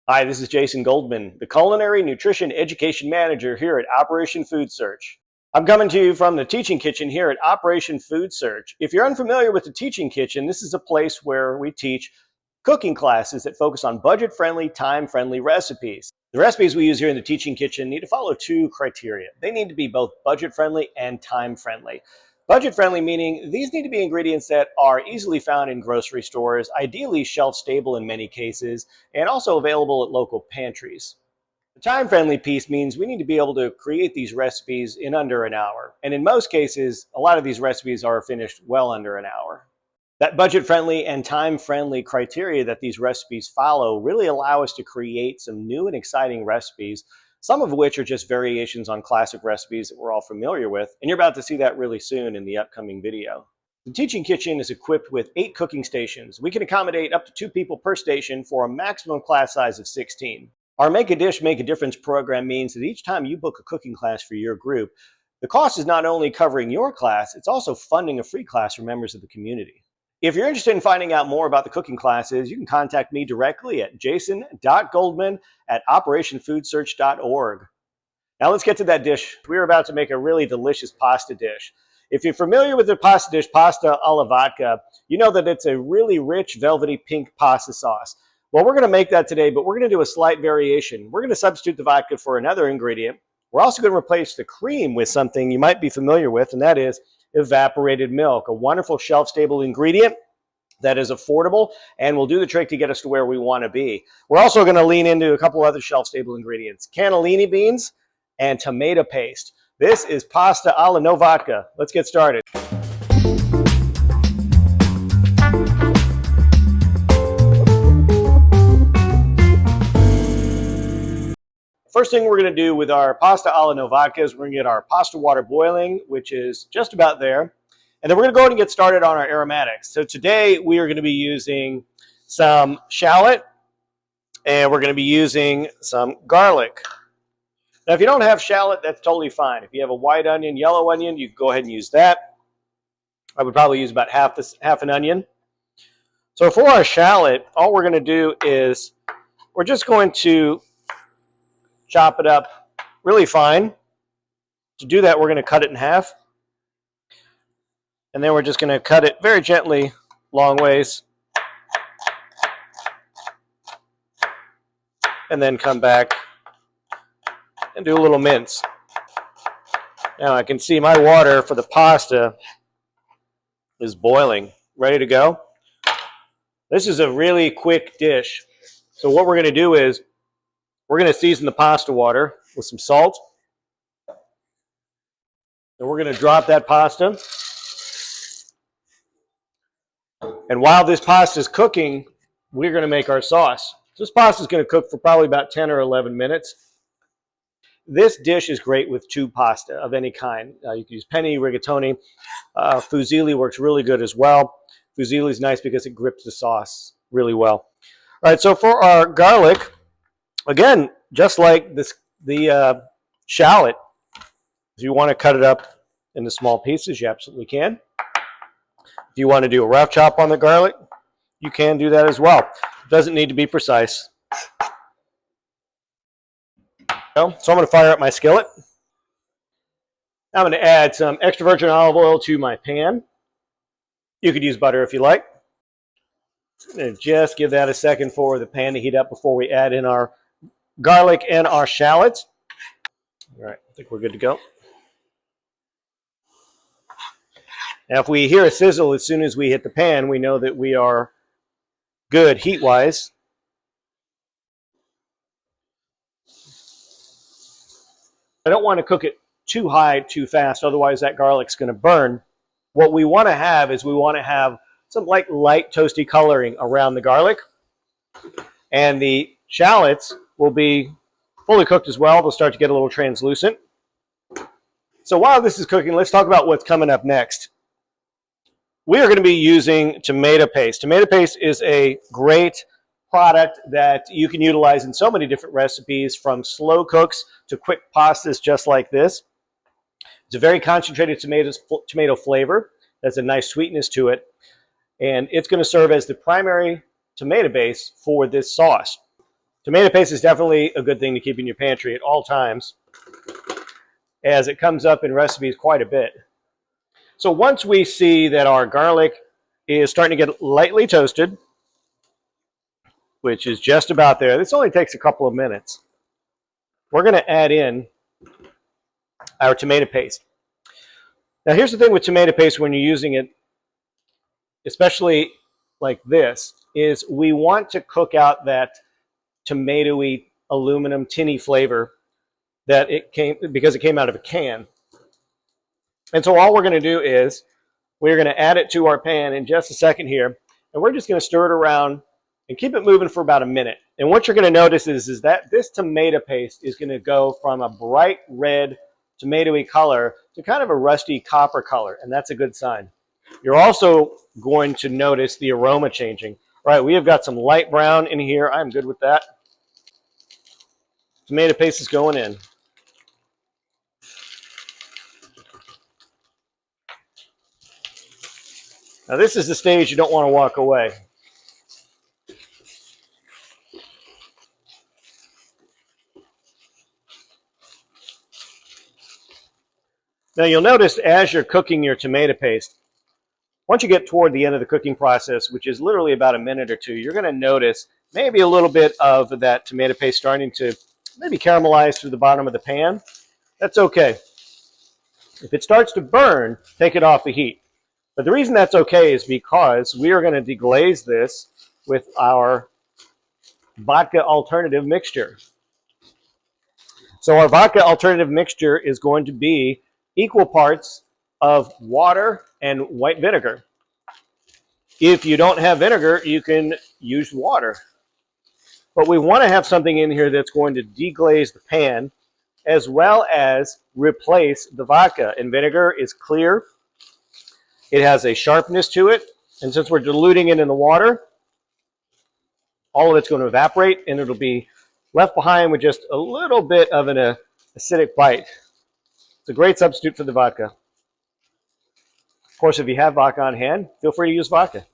Hi, this is Jason Goldman, the Culinary Nutrition Education Manager here at Operation Food Search. I'm coming to you from the Teaching Kitchen here at Operation Food Search. If you're unfamiliar with the Teaching Kitchen, this is a place where we teach cooking classes that focus on budget-friendly, time-friendly recipes. The recipes we use here in the Teaching Kitchen need to follow two criteria. They need to be both budget-friendly and time-friendly. Budget-friendly meaning these need to be ingredients that are easily found in grocery stores, ideally shelf-stable in many cases, and also available at local pantries. The time-friendly piece means we need to be able to create these recipes in under an hour. And in most cases, a lot of these recipes are finished well under an hour. That budget-friendly and time-friendly criteria that these recipes follow really allow us to create some new and exciting recipes, some of which are just variations on classic recipes that we're all familiar with, and you're about to see that really soon in the upcoming video. The Teaching Kitchen is equipped with 8 cooking stations. We can accommodate up to 2 people per station for a maximum class size of 16. Our Make a Dish, Make a Difference program means that each time you book a cooking class for your group, the cost is not only covering your class, it's also funding a free class for members of the community. If you're interested in finding out more about the cooking classes, you can contact me directly at jason.goldman@operationfoodsearch.org. Now let's get to that dish. We're about to make a really delicious pasta dish. If you're familiar with the pasta dish, pasta alla vodka, you know that it's a really rich, velvety pink pasta sauce. Well, we're going to make that today, but we're going to do a slight variation. We're going to substitute the vodka for another ingredient. We're also going to replace the cream with something you might be familiar with, and that is evaporated milk, a wonderful shelf-stable ingredient that is affordable and will do the trick to get us to where we want to be. We're also going to lean into a couple other shelf-stable ingredients, cannellini beans and tomato paste. This is pasta alla no vodka. Let's get started. First thing we're going to do with our pasta alla no vodka is we're going to get our pasta water boiling, which is just about there. And then we're going to go ahead and get started on our aromatics. So today we are going to be using some shallot, and we're going to be using some garlic. Now, if you don't have shallot, that's totally fine. If you have a white onion, yellow onion, you can go ahead and use that. I would probably use about half an onion. So for our shallot, all we're going to do is we're just going to chop it up really fine. To do that, we're going to cut it in half. And then we're just going to cut it very gently, long ways. And then come back and do a little mince. Now I can see my water for the pasta is boiling, ready to go. This is a really quick dish. So what we're going to do is we're going to season the pasta water with some salt. And we're going to drop that pasta. And while this pasta is cooking, we're going to make our sauce. This pasta is going to cook for probably about 10 or 11 minutes. This dish is great with tube pasta of any kind. You can use penne, rigatoni. Fusilli works really good as well. Fusilli is nice because it grips the sauce really well. All right, so for our garlic, again, just like the shallot, if you want to cut it up into small pieces, you absolutely can. If you want to do a rough chop on the garlic, you can do that as well. It doesn't need to be precise. So I'm going to fire up my skillet. I'm going to add some extra virgin olive oil to my pan. You could use butter if you like. And just give that a second for the pan to heat up before we add in our garlic and our shallots. All right, I think we're good to go. Now, if we hear a sizzle as soon as we hit the pan, we know that we are good heat-wise. I don't want to cook it too high, too fast, otherwise that garlic's going to burn. What we want to have is we want to have some light toasty coloring around the garlic. And the shallots will be fully cooked as well. They'll start to get a little translucent. So while this is cooking, let's talk about what's coming up next. We are going to be using tomato paste. Tomato paste is a great product that you can utilize in so many different recipes, from slow cooks to quick pastas just like this. It's a very concentrated tomato flavor. That's a nice sweetness to it. And it's going to serve as the primary tomato base for this sauce. Tomato paste is definitely a good thing to keep in your pantry at all times, as it comes up in recipes quite a bit. So once we see that our garlic is starting to get lightly toasted, which is just about there, this only takes a couple of minutes, we're going to add in our tomato paste. Now here's the thing with tomato paste when you're using it, especially like this, is we want to cook out that tomatoey, aluminum, tinny flavor that it came, because it came out of a can. And so all we're going to do is we're going to add it to our pan in just a second here, and we're just going to stir it around and keep it moving for about a minute. And what you're going to notice is that this tomato paste is going to go from a bright red tomatoey color to kind of a rusty copper color, and that's a good sign. You're also going to notice the aroma changing. All right, we have got some light brown in here. I'm good with that. Tomato paste is going in. Now this is the stage you don't want to walk away. Now you'll notice as you're cooking your tomato paste, once you get toward the end of the cooking process, which is literally about a minute or two, you're going to notice maybe a little bit of that tomato paste starting to maybe caramelize through the bottom of the pan. That's okay. If it starts to burn, take it off the heat. But the reason that's okay is because we are going to deglaze this with our vodka alternative mixture. So our vodka alternative mixture is going to be equal parts of water and white vinegar. If you don't have vinegar, you can use water. But we want to have something in here that's going to deglaze the pan as well as replace the vodka. And vinegar is clear. It has a sharpness to it. And since we're diluting it in the water, all of it's going to evaporate and it'll be left behind with just a little bit of an acidic bite. It's a great substitute for the vodka. Of course, if you have vodka on hand, feel free to use vodka.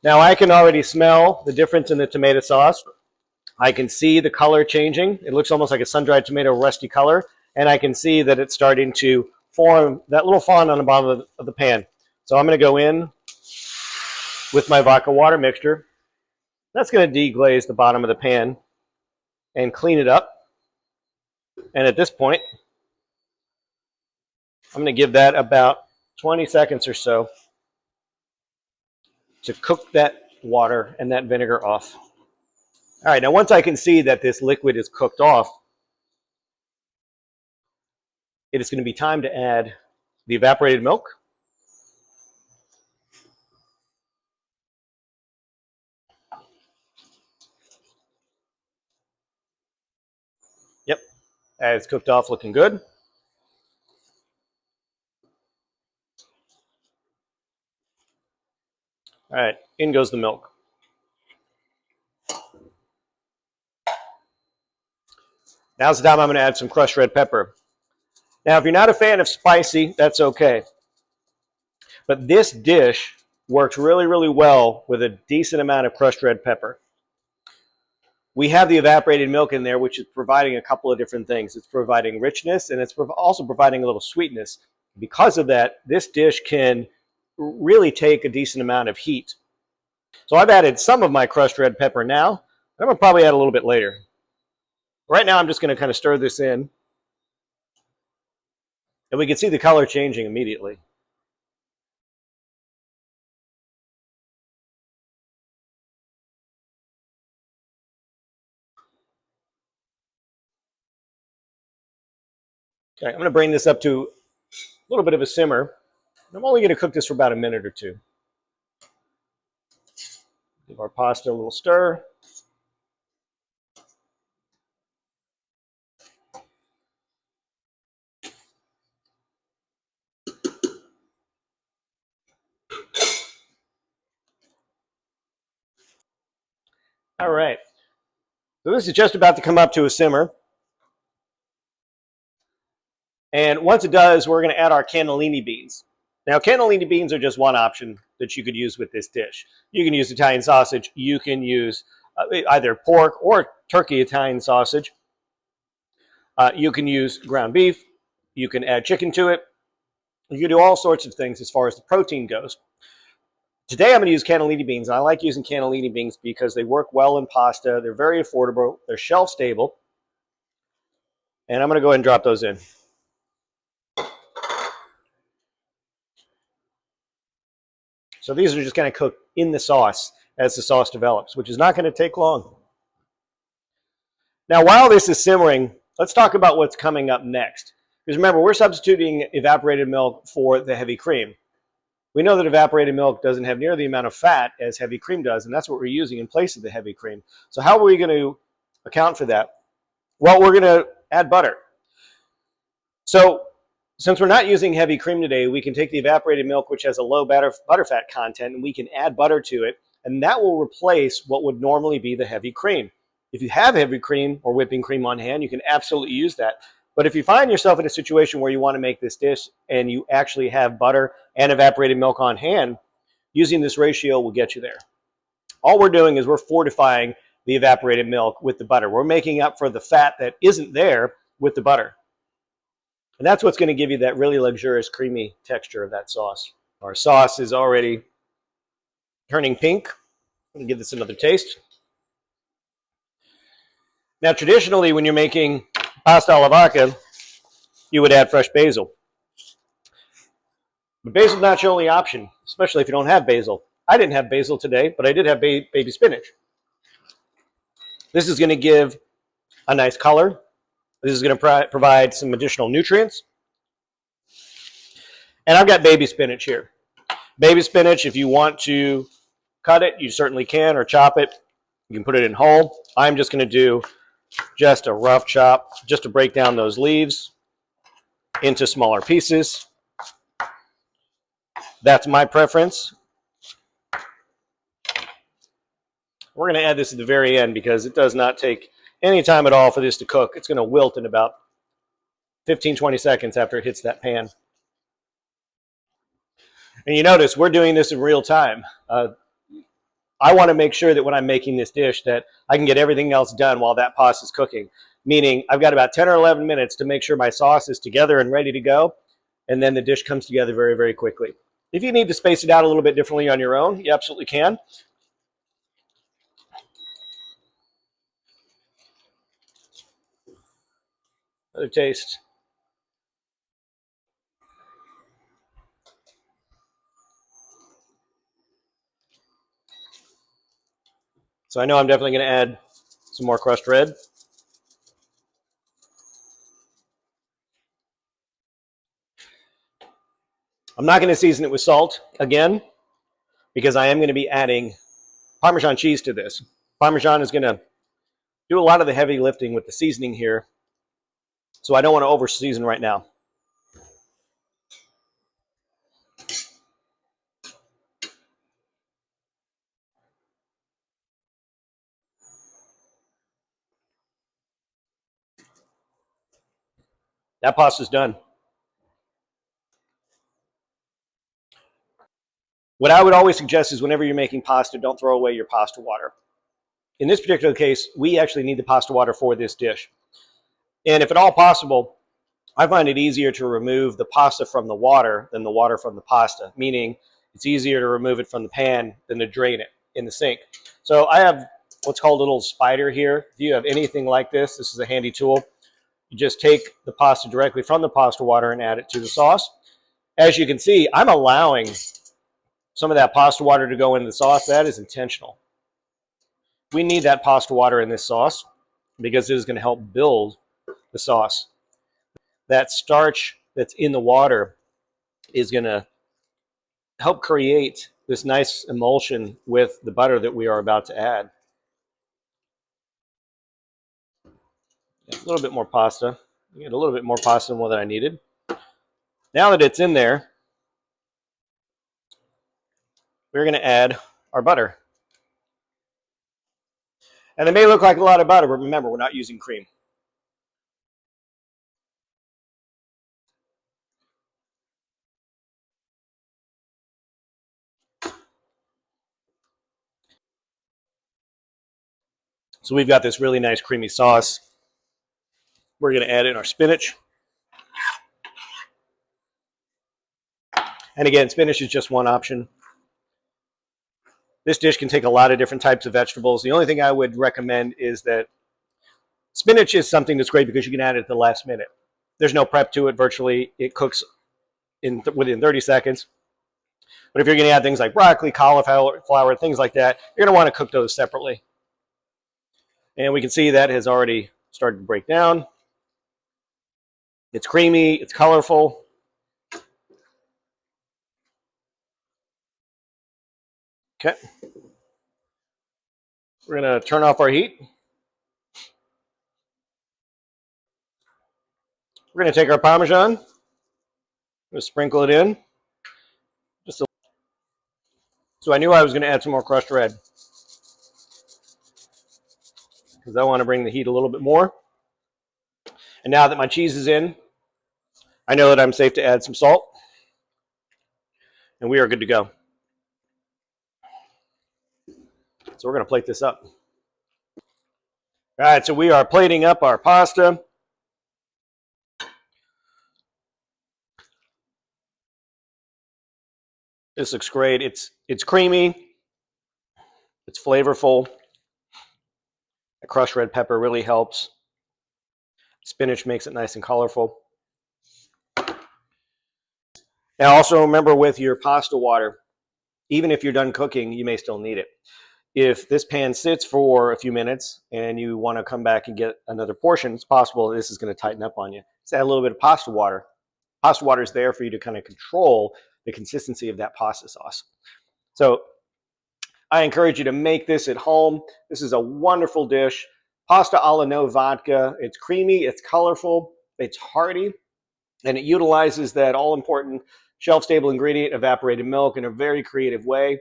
Now I can already smell the difference in the tomato sauce. I can see the color changing. It looks almost like a sun-dried tomato rusty color. And I can see that it's starting to form that little fond on the bottom of the pan. So I'm going to go in with my vodka water mixture. That's going to deglaze the bottom of the pan and clean it up. And at this point, I'm going to give that about 20 seconds or so to cook that water and that vinegar off. All right, now once I can see that this liquid is cooked off, it is going to be time to add the evaporated milk. Yep, it's cooked off, looking good. All right, in goes the milk. Now's the time I'm going to add some crushed red pepper. Now, if you're not a fan of spicy, that's okay. But this dish works really, really well with a decent amount of crushed red pepper. We have the evaporated milk in there, which is providing a couple of different things. It's providing richness, and it's also providing a little sweetness. Because of that, this dish can really take a decent amount of heat. So I've added some of my crushed red pepper now. I'm going to probably add a little bit later. Right now, I'm just going to kind of stir this in. And we can see the color changing immediately. Okay, I'm going to bring this up to a little bit of a simmer. I'm only going to cook this for about a minute or two. Give our pasta a little stir. All right. So this is just about to come up to a simmer. And once it does, we're going to add our cannellini beans. Now, cannellini beans are just one option that you could use with this dish. You can use Italian sausage. You can use either pork or turkey Italian sausage. You can use ground beef. You can add chicken to it. You can do all sorts of things as far as the protein goes. Today I'm going to use cannellini beans. I like using cannellini beans because they work well in pasta. They're very affordable. They're shelf stable. And I'm going to go ahead and drop those in. So these are just going to cook in the sauce as the sauce develops, which is not going to take long. Now, while this is simmering, let's talk about what's coming up next. Because remember, we're substituting evaporated milk for the heavy cream. We know that evaporated milk doesn't have near the amount of fat as heavy cream does, and that's what we're using in place of the heavy cream. So how are we going to account for that? Well, we're going to add butter. So since we're not using heavy cream today, we can take the evaporated milk, which has a low butterfat content, and we can add butter to it, and that will replace what would normally be the heavy cream. If you have heavy cream or whipping cream on hand, you can absolutely use that. But if you find yourself in a situation where you want to make this dish and you actually have butter and evaporated milk on hand, using this ratio will get you there. All we're doing is we're fortifying the evaporated milk with the butter. We're making up for the fat that isn't there with the butter. And that's what's going to give you that really luxurious, creamy texture of that sauce. Our sauce is already turning pink. I'm going to give this another taste. Now, traditionally, when you're making pasta alla vodka, you would add fresh basil. But basil is not your only option, especially if you don't have basil. I didn't have basil today, but I did have baby spinach. This is going to give a nice color. This is going to provide some additional nutrients. And I've got baby spinach here. Baby spinach, if you want to cut it, you certainly can, or chop it. You can put it in whole. I'm just going to do just a rough chop just to break down those leaves into smaller pieces. That's my preference. We're going to add this at the very end because it does not take any time at all for this to cook. It's going to wilt in about 15-20 seconds after it hits that pan. And you notice we're doing this in real time. I want to make sure that when I'm making this dish that I can get everything else done while that pasta is cooking. Meaning I've got about 10 or 11 minutes to make sure my sauce is together and ready to go. And then the dish comes together very, very quickly. If you need to space it out a little bit differently on your own, you absolutely can. Another taste. So I know I'm definitely going to add some more crushed red. I'm not going to season it with salt again because I am going to be adding Parmesan cheese to this. Parmesan is going to do a lot of the heavy lifting with the seasoning here, so I don't want to over season right now. That pasta's done. What I would always suggest is whenever you're making pasta, don't throw away your pasta water. In this particular case, we actually need the pasta water for this dish. And if at all possible, I find it easier to remove the pasta from the water than the water from the pasta, meaning it's easier to remove it from the pan than to drain it in the sink. So I have what's called a little spider here. If you have anything like this, this is a handy tool. You just take the pasta directly from the pasta water and add it to the sauce. As you can see, I'm allowing some of that pasta water to go into the sauce. That is intentional. We need that pasta water in this sauce because it is going to help build the sauce. That starch that's in the water is going to help create this nice emulsion with the butter that we are about to add. A little bit more pasta. I get a little bit more pasta than what I needed. Now that it's in there, we're going to add our butter. And it may look like a lot of butter, but remember, we're not using cream. So we've got this really nice creamy sauce. We're going to add in our spinach. And again, spinach is just one option. This dish can take a lot of different types of vegetables. The only thing I would recommend is that spinach is something that's great because you can add it at the last minute. There's no prep to it virtually. It cooks within 30 seconds. But if you're going to add things like broccoli, cauliflower, things like that, you're going to want to cook those separately. And we can see that has already started to break down. It's creamy, it's colorful. Okay. We're going to turn off our heat. We're going to take our parmesan. Just sprinkle it in. So I knew I was going to add some more crushed red because I want to bring the heat a little bit more. And now that my cheese is in, I know that I'm safe to add some salt. And we are good to go. So we're going to plate this up. All right, so we are plating up our pasta. This looks great. It's creamy. It's flavorful. The crushed red pepper really helps. Spinach makes it nice and colorful. Now also remember with your pasta water, even if you're done cooking, you may still need it. If this pan sits for a few minutes and you want to come back and get another portion, it's possible this is going to tighten up on you. Just add a little bit of pasta water. Pasta water is there for you to kind of control the consistency of that pasta sauce. So I encourage you to make this at home. This is a wonderful dish. Pasta alla no vodka. It's creamy, it's colorful, it's hearty, and it utilizes that all-important shelf-stable ingredient, evaporated milk, in a very creative way.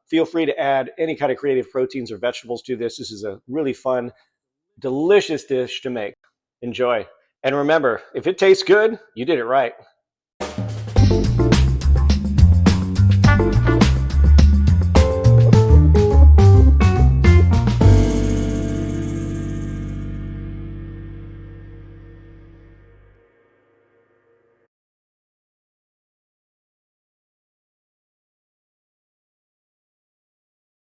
Feel free to add any kind of creative proteins or vegetables to this. This is a really fun, delicious dish to make. Enjoy. And remember, if it tastes good, you did it right.